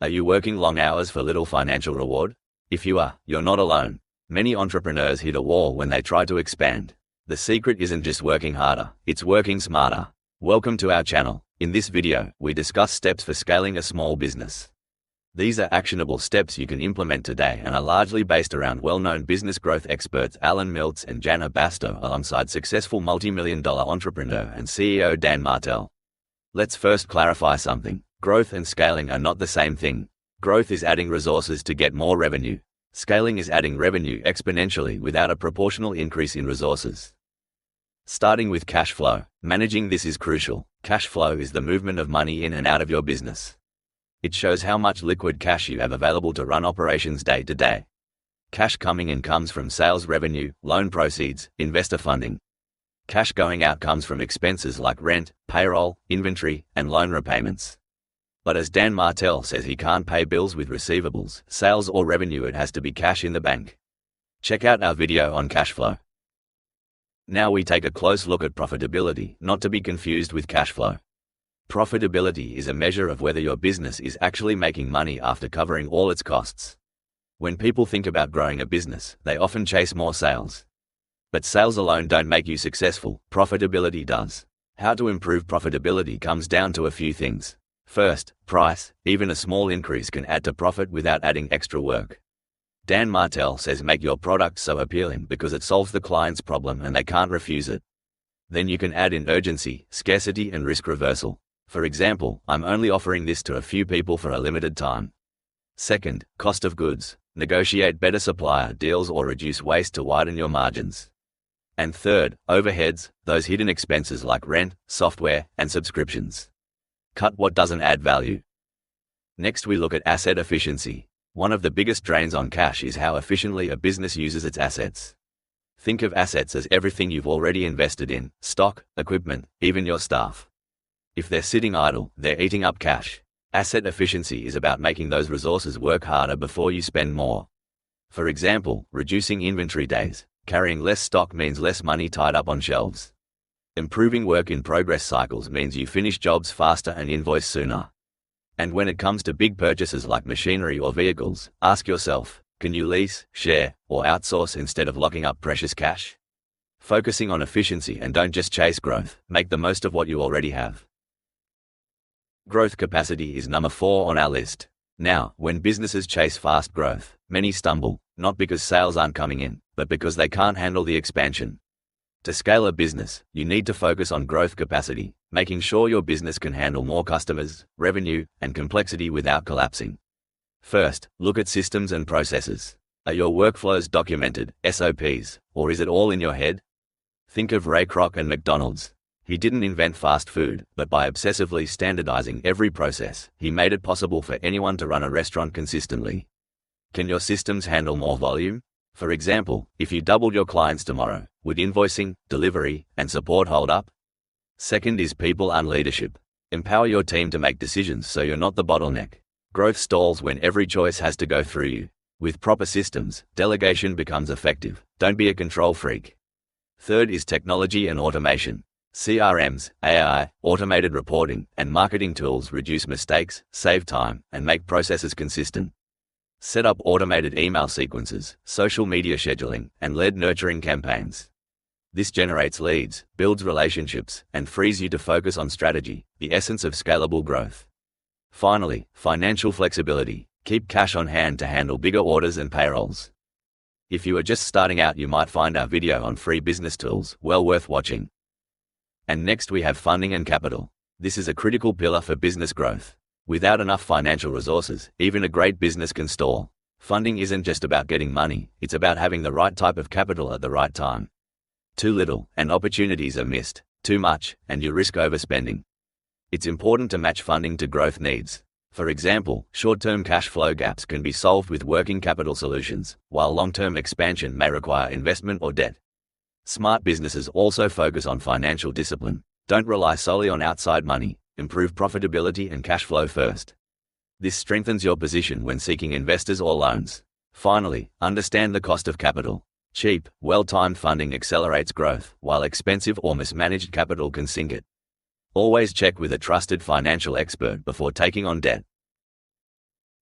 Are you working long hours for little financial reward? If you are, you're not alone. Many entrepreneurs hit a wall when they try to expand. The secret isn't just working harder, it's working smarter. Welcome to our channel. In this video, we discuss steps for scaling a small business. These are actionable steps you can implement today and are largely based around well-known business growth experts Alan Miltz and Jana Basto alongside successful multi-million-dollar entrepreneur and CEO Dan Martell. Let's first clarify something. Growth and scaling are not the same thing. Growth is adding resources to get more revenue. Scaling is adding revenue exponentially without a proportional increase in resources. Starting with cash flow. Managing this is crucial. Cash flow is the movement of money in and out of your business. It shows how much liquid cash you have available to run operations day to day. Cash coming in comes from sales revenue, loan proceeds, investor funding. Cash going out comes from expenses like rent, payroll, inventory, and loan repayments. But as Dan Martell says, he can't pay bills with receivables, sales or revenue. It has to be cash in the bank. Check out our video on cash flow. Now we take a close look at profitability, not to be confused with cash flow. Profitability is a measure of whether your business is actually making money after covering all its costs. When people think about growing a business, they often chase more sales. But sales alone don't make you successful, profitability does. How to improve profitability comes down to a few things. First, price. Even a small increase can add to profit without adding extra work. Dan Martell says make your product so appealing because it solves the client's problem and they can't refuse it. Then you can add in urgency, scarcity, and risk reversal. For example, I'm only offering this to a few people for a limited time. Second, cost of goods. Negotiate better supplier deals or reduce waste to widen your margins. And third, overheads, those hidden expenses like rent, software, and subscriptions. Cut what doesn't add value. Next, we look at asset efficiency. One of the biggest drains on cash is how efficiently a business uses its assets. Think of assets as everything you've already invested in: stock, equipment, even your staff. If they're sitting idle, they're eating up cash. Asset efficiency is about making those resources work harder before you spend more. For example, reducing inventory days. Carrying less stock means less money tied up on shelves. Improving work in progress cycles means you finish jobs faster and invoice sooner. And when it comes to big purchases like machinery or vehicles, ask yourself, can you lease, share, or outsource instead of locking up precious cash? Focusing on efficiency and don't just chase growth. Make the most of what you already have. Growth capacity is number 4 on our list. Now, when businesses chase fast growth, many stumble, not because sales aren't coming in, but because they can't handle the expansion. To scale a business, you need to focus on growth capacity, making sure your business can handle more customers, revenue, and complexity without collapsing. First, look at systems and processes. Are your workflows documented, SOPs, or is it all in your head? Think of Ray Kroc and McDonald's. He didn't invent fast food, but by obsessively standardizing every process, he made it possible for anyone to run a restaurant consistently. Can your systems handle more volume? For example, if you doubled your clients tomorrow, would invoicing, delivery, and support hold up? Second is people and leadership. Empower your team to make decisions so you're not the bottleneck. Growth stalls when every choice has to go through you. With proper systems, delegation becomes effective. Don't be a control freak. Third is technology and automation. CRMs, AI, automated reporting, and marketing tools reduce mistakes, save time, and make processes consistent. Set up automated email sequences, social media scheduling, and lead nurturing campaigns. This generates leads, builds relationships, and frees you to focus on strategy, the essence of scalable growth. Finally, financial flexibility. Keep cash on hand to handle bigger orders and payrolls. If you are just starting out, you might find our video on free business tools well worth watching. And next we have funding and capital. This is a critical pillar for business growth. Without enough financial resources, even a great business can stall. Funding isn't just about getting money, it's about having the right type of capital at the right time. Too little, and opportunities are missed. Too much, and you risk overspending. It's important to match funding to growth needs. For example, short-term cash flow gaps can be solved with working capital solutions, while long-term expansion may require investment or debt. Smart businesses also focus on financial discipline. Don't rely solely on outside money. Improve profitability and cash flow first. This strengthens your position when seeking investors or loans. Finally, understand the cost of capital. Cheap, well-timed funding accelerates growth, while expensive or mismanaged capital can sink it. Always check with a trusted financial expert before taking on debt.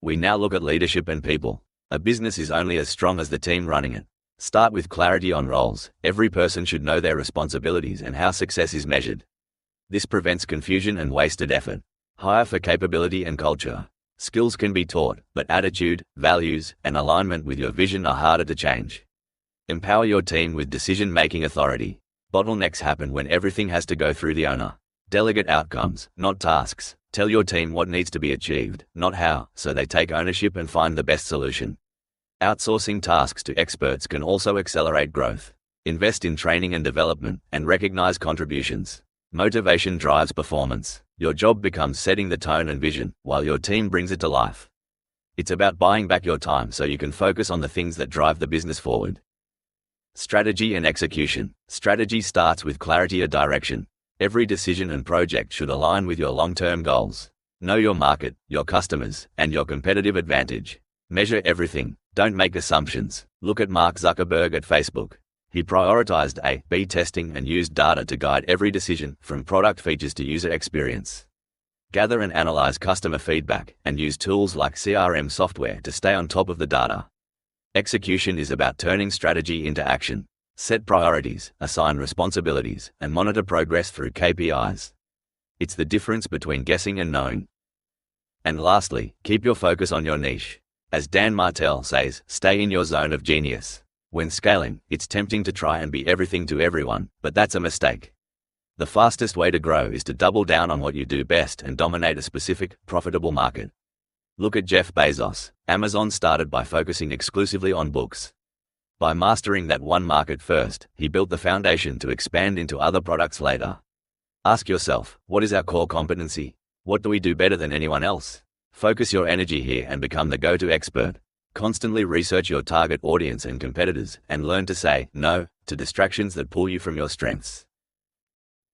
We now look at leadership and people. A business is only as strong as the team running it. Start with clarity on roles. Every person should know their responsibilities and how success is measured. This prevents confusion and wasted effort. Hire for capability and culture. Skills can be taught, but attitude, values, and alignment with your vision are harder to change. Empower your team with decision-making authority. Bottlenecks happen when everything has to go through the owner. Delegate outcomes, not tasks. Tell your team what needs to be achieved, not how, so they take ownership and find the best solution. Outsourcing tasks to experts can also accelerate growth. Invest in training and development, and recognize contributions. Motivation drives performance. Your job becomes setting the tone and vision, while your team brings it to life. It's about buying back your time so you can focus on the things that drive the business forward. Strategy and execution. Strategy starts with clarity of direction. Every decision and project should align with your long-term goals. Know your market, your customers, and your competitive advantage. Measure everything. Don't make assumptions. Look at Mark Zuckerberg at Facebook. He prioritized A/B testing and used data to guide every decision, from product features to user experience. Gather and analyze customer feedback, and use tools like CRM software to stay on top of the data. Execution is about turning strategy into action. Set priorities, assign responsibilities, and monitor progress through KPIs. It's the difference between guessing and knowing. And lastly, keep your focus on your niche. As Dan Martell says, stay in your zone of genius. When scaling, it's tempting to try and be everything to everyone, but that's a mistake. The fastest way to grow is to double down on what you do best and dominate a specific, profitable market. Look at Jeff Bezos. Amazon started by focusing exclusively on books. By mastering that one market first, he built the foundation to expand into other products later. Ask yourself, what is our core competency? What do we do better than anyone else? Focus your energy here and become the go-to expert. Constantly research your target audience and competitors, and learn to say no to distractions that pull you from your strengths.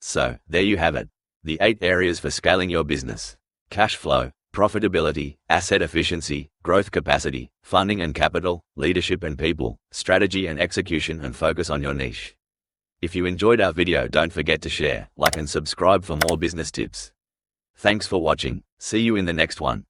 So, there you have it. The 8 areas for scaling your business: cash flow, profitability, asset efficiency, growth capacity, funding and capital, leadership and people, strategy and execution, and focus on your niche. If you enjoyed our video, don't forget to share, like and subscribe for more business tips. Thanks for watching. See you in the next one.